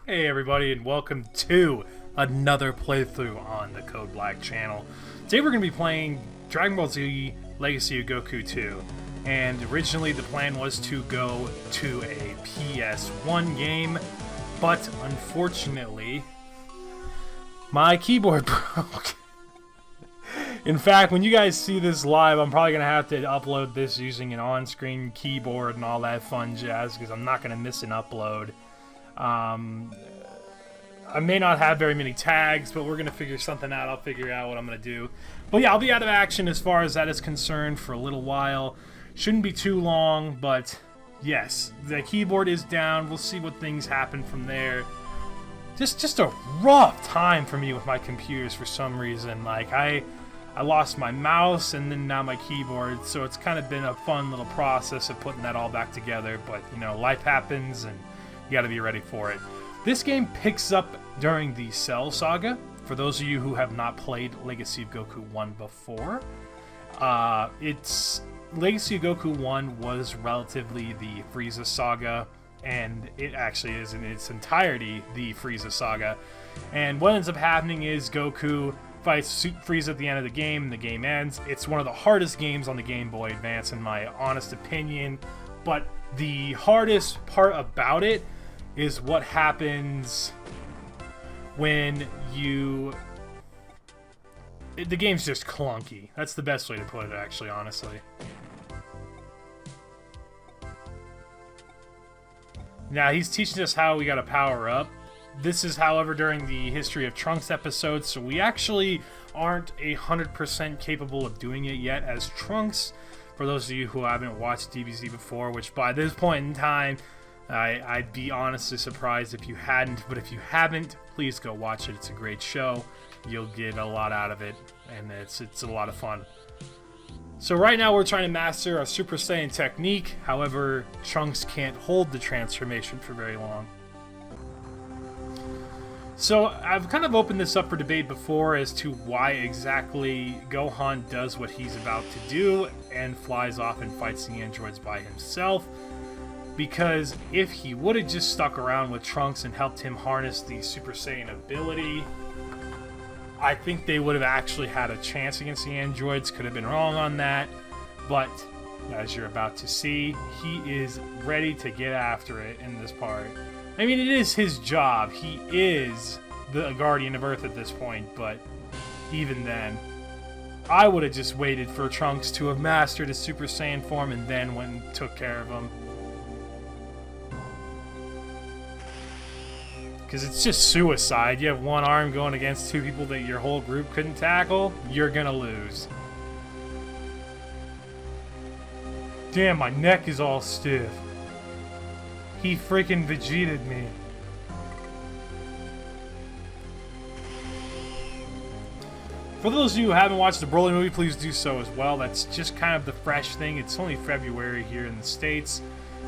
Hey everybody, and welcome to another playthrough on the Code Black channel. Today we're going to be playing Dragon Ball Z Legacy of Goku 2. And originally the plan was to go to a PS1 game, but unfortunately my keyboard broke. In fact, when you guys see this live, I'm probably going to have to upload this using an on-screen keyboard and all that fun jazz, because I'm not going to miss an upload. I may not have very many tags, but we're going to figure something out. I'll figure out what I'm going to do. But yeah, I'll be out of action as far as that is concerned for a little while. Shouldn't be too long, but yes, the keyboard is down. We'll see what things happen from there. Just a rough time for me with my computers for some reason. Like, I lost my mouse and then now my keyboard, so it's kind of been a fun little process of putting that all back together. But, you know, life happens and you got to be ready for it. This game picks up during the Cell Saga. For those of you who have not played Legacy of Goku 1 before, it's Legacy of Goku 1 was relatively the Frieza Saga, and it actually is in its entirety the Frieza Saga. And what ends up happening is Goku fights Frieza at the end of the game, and the game ends. It's one of the hardest games on the Game Boy Advance, in my honest opinion. But the hardest part about it is what happens when you... The game's just clunky. That's the best way to put it, actually, honestly. Now, he's teaching us how we gotta power up. This is, however, during the History of Trunks episode, so we actually aren't 100% capable of doing it yet as Trunks. For those of you who haven't watched DBZ before, which by this point in time, I'd be honestly surprised if you hadn't, but if you haven't, please go watch it. It's a great show. You'll get a lot out of it, and it's a lot of fun. So right now we're trying to master our Super Saiyan technique. However, Trunks can't hold the transformation for very long. So I've kind of opened this up for debate before as to why exactly Gohan does what he's about to do and flies off and fights the androids by himself. Because if he would have just stuck around with Trunks and helped him harness the Super Saiyan ability, I think they would have actually had a chance against the androids. Could have been wrong on that. But, as you're about to see, he is ready to get after it in this part. I mean, it is his job. He is the Guardian of Earth at this point, but even then, I would have just waited for Trunks to have mastered his Super Saiyan form and then went and took care of him. Because it's just suicide. You have one arm going against two people that your whole group couldn't tackle, you're gonna lose. Damn, my neck is all stiff. He freaking Vegeta'd me. For those of you who haven't watched the Broly movie, please do so as well. That's just kind of the fresh thing. It's only February here in the States.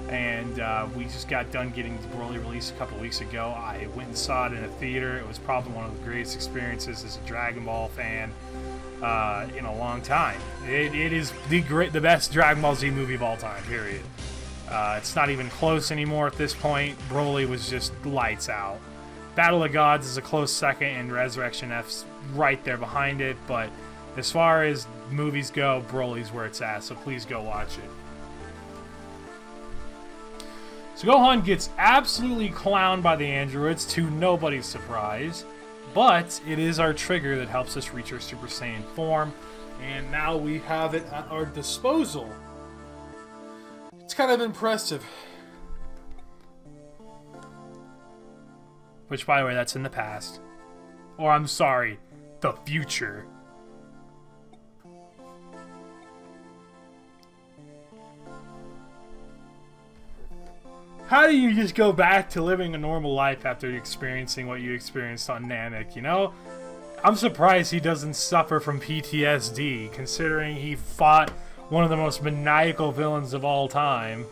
And we just got done getting the Broly release a couple weeks ago. I went and saw it in a theater. It was probably one of the greatest experiences as a Dragon Ball fan in a long time. It is the best Dragon Ball Z movie of all time, period. It's not even close anymore at this point. Broly was just lights out. Battle of Gods is a close second, and Resurrection F's right there behind it. But as far as movies go, Broly's where it's at, so please go watch it. So Gohan gets absolutely clowned by the androids, to nobody's surprise, but it is our trigger that helps us reach our Super Saiyan form, and now we have it at our disposal. It's kind of impressive. Which, by the way, that's in the past. Or, I'm sorry, the future. How do you just go back to living a normal life after experiencing what you experienced on Namek, you know? I'm surprised he doesn't suffer from PTSD, considering he fought one of the most maniacal villains of all time.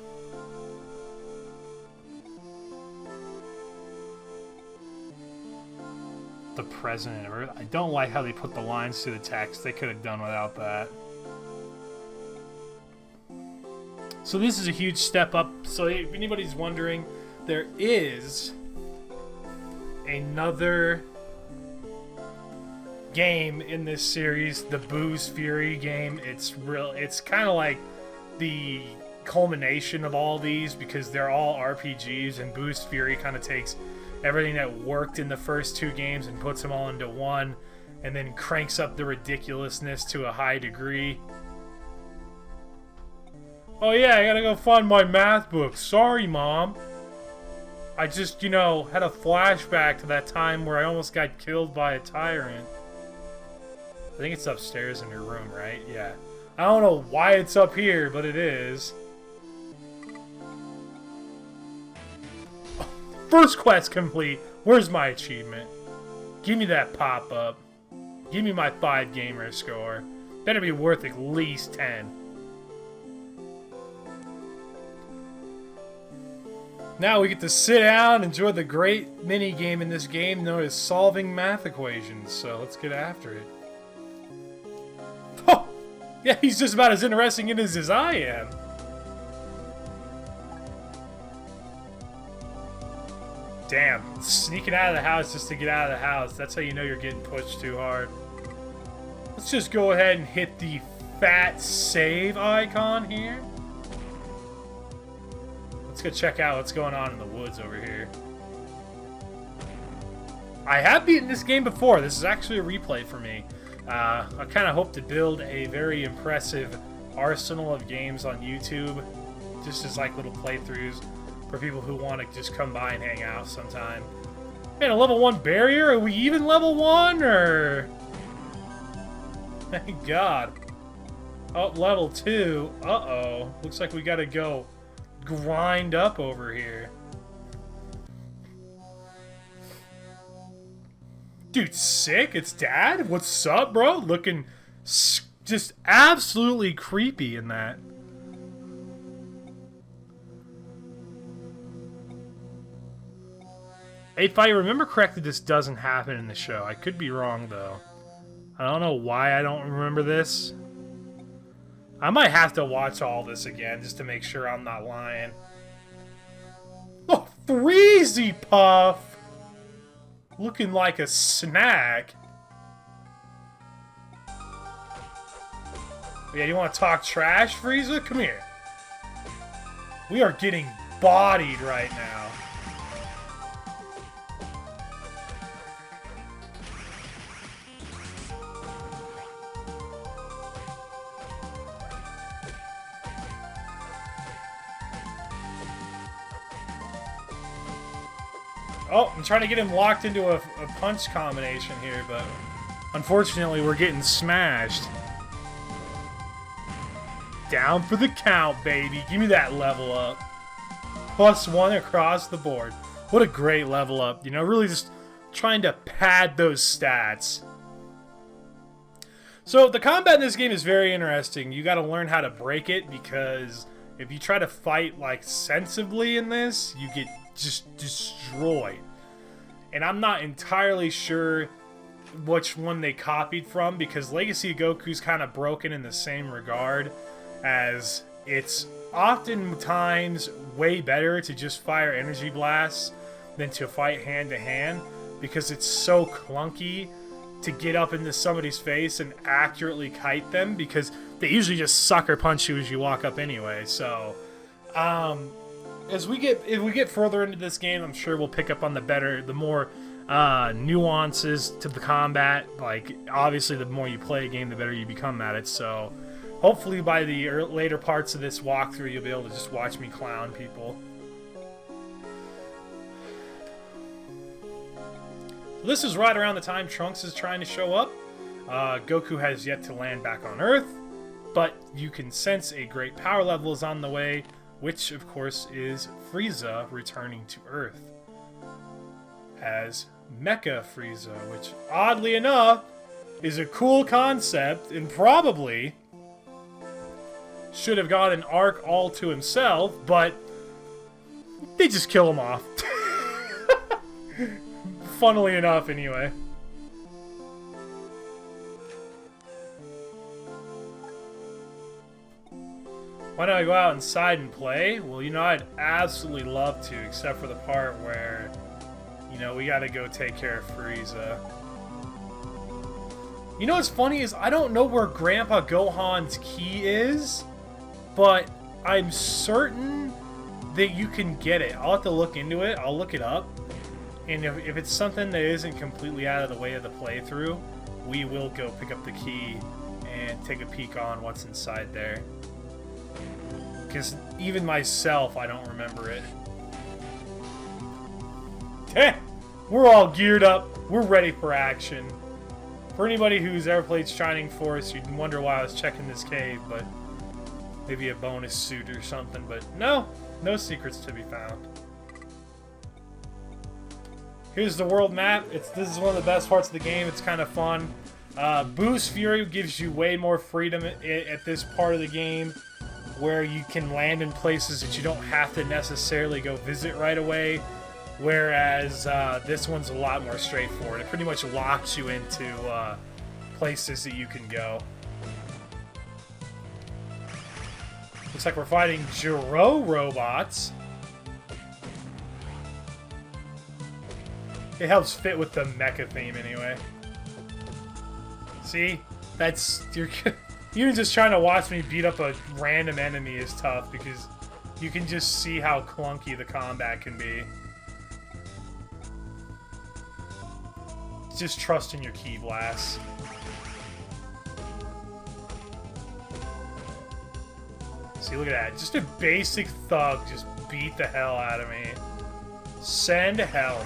The President of Earth. I don't like how they put the lines to the text. They could have done without that. So this is a huge step up. So if anybody's wondering, there is another game in this series, the Boo's Fury game. It's kind of like the culmination of all these because they're all RPGs, and Boo's Fury kind of takes everything that worked in the first two games and puts them all into one, and then cranks up the ridiculousness to a high degree. Oh yeah, I gotta go find my math book. Sorry, Mom. I just, had a flashback to that time where I almost got killed by a tyrant. I think it's upstairs in your room, right? Yeah. I don't know why it's up here, but it is. First quest complete. Where's my achievement? Give me that pop-up. Give me my 5 gamer score. Better be worth at least 10. Now we get to sit down, enjoy the great mini-game in this game known as solving math equations. So let's get after it. Oh! Yeah, he's just about as interesting in it as I am. Damn, sneaking out of the house just to get out of the house. That's how you know you're getting pushed too hard. Let's just go ahead and hit the fat save icon here. Let's go check out what's going on in the woods over here. I have beaten this game before. This is actually a replay for me. I kind of hope to build a very impressive arsenal of games on YouTube, just as like little playthroughs for people who want to just come by and hang out sometime. Man, a level 1 barrier? Are we even level 1, or...? Thank God. Oh, level 2. Uh-oh. Looks like we gotta go grind up over here. Dude, sick? It's Dad? What's up, bro? Looking just absolutely creepy in that. If I remember correctly, this doesn't happen in the show. I could be wrong, though. I don't know why I don't remember this. I might have to watch all this again just to make sure I'm not lying. Oh, Freezy Puff! Looking like a snack. Yeah, you want to talk trash, Frieza? Come here. We are getting bodied right now. Oh, I'm trying to get him locked into a punch combination here, but unfortunately we're getting smashed. Down for the count, baby. Give me that level up. +1 across the board. What a great level up. You know, really just trying to pad those stats. So the combat in this game is very interesting. You got to learn how to break it, because if you try to fight like sensibly in this, you get just destroyed. And I'm not entirely sure which one they copied from, because Legacy of Goku's kind of broken in the same regard, as it's oftentimes way better to just fire energy blasts than to fight hand to hand, because it's so clunky to get up into somebody's face and accurately kite them, because they usually just sucker punch you as you walk up anyway. So if we get further into this game, I'm sure we'll pick up on the more nuances to the combat. Like, obviously, the more you play a game, the better you become at it. So hopefully by the later parts of this walkthrough, you'll be able to just watch me clown people. This is right around the time Trunks is trying to show up. Goku has yet to land back on Earth, but you can sense a great power level is on the way, which, of course, is Frieza returning to Earth as Mecha Frieza, which, oddly enough, is a cool concept and probably should have got an arc all to himself, but they just kill him off. Funnily enough, anyway. Why don't I go out inside and play? Well, you know, I'd absolutely love to, except for the part where, You know, we gotta go take care of Frieza. You know what's funny is I don't know where Grandpa Gohan's key is, but I'm certain that you can get it. I'll have to look into it. I'll look it up. And if it's something that isn't completely out of the way of the playthrough, we will go pick up the key and take a peek on what's inside there. Because even myself, I don't remember it. Heh! We're all geared up. We're ready for action. For anybody who's ever played Shining Force, you'd wonder why I was checking this cave, but maybe a bonus suit or something. But no, no secrets to be found. Here's the world map. This is one of the best parts of the game. It's kind of fun. Boost Fury gives you way more freedom at this part of the game, where you can land in places that you don't have to necessarily go visit right away. Whereas this one's a lot more straightforward. It pretty much locks you into places that you can go. Looks like we're fighting Jiro robots. It helps fit with the mecha theme anyway. See? That's... Even just trying to watch me beat up a random enemy is tough because you can just see how clunky the combat can be. Just trust in your ki blasts. See, look at that. Just a basic thug just beat the hell out of me. Send help.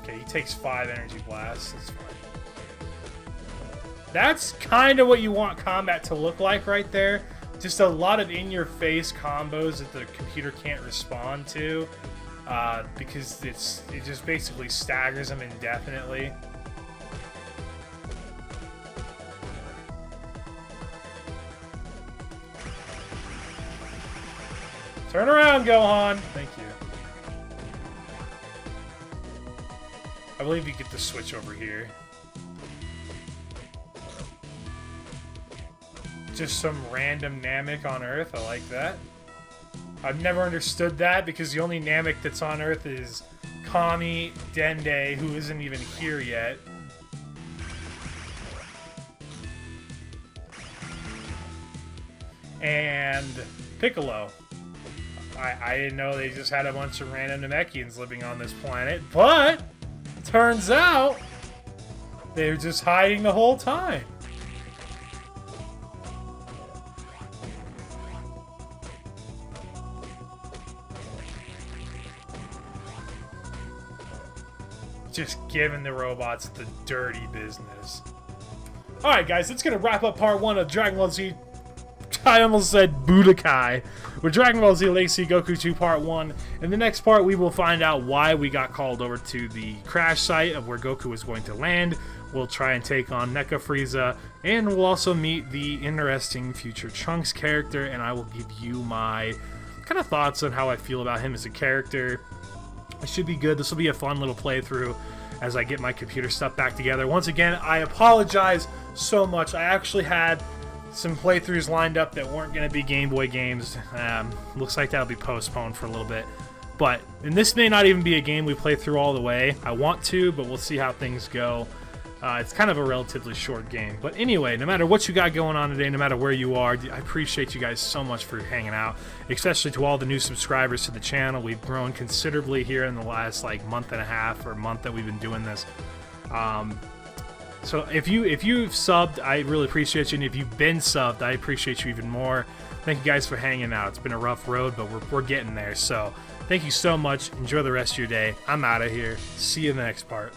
Okay, he takes 5 energy blasts. That's fine. That's kind of what you want combat to look like right there. Just a lot of in-your-face combos that the computer can't respond to. Because it just basically staggers them indefinitely. Turn around, Gohan! Thank you. I believe you get to switch over here. Just some random Namek on Earth, I like that. I've never understood that because the only Namek that's on Earth is Kami, Dende, who isn't even here yet. And Piccolo. I didn't know they just had a bunch of random Namekians living on this planet, but turns out they were just hiding the whole time. Just giving the robots the dirty business. Alright guys, that's going to wrap up part 1 of Dragon Ball Z. I almost said Budokai. With Dragon Ball Z Legacy Goku 2 Part 1. In the next part, we will find out why we got called over to the crash site of where Goku was going to land. We'll try and take on NECA Frieza. And we'll also meet the interesting future Trunks character. And I will give you my kind of thoughts on how I feel about him as a character. It should be good. This will be a fun little playthrough as I get my computer stuff back together. Once again, I apologize so much. I actually had some playthroughs lined up that weren't going to be Game Boy games. Looks like that'll be postponed for a little bit. And this may not even be a game we play through all the way. I want to, but we'll see how things go. It's kind of a relatively short game. But anyway, no matter what you got going on today, no matter where you are, I appreciate you guys so much for hanging out, especially to all the new subscribers to the channel. We've grown considerably here in the last month and a half or month that we've been doing this. So if you've subbed, I really appreciate you, and if you've been subbed, I appreciate you even more. Thank you guys for hanging out. It's been a rough road, but we're getting there. So thank you so much. Enjoy the rest of your day. I'm out of here. See you in the next part.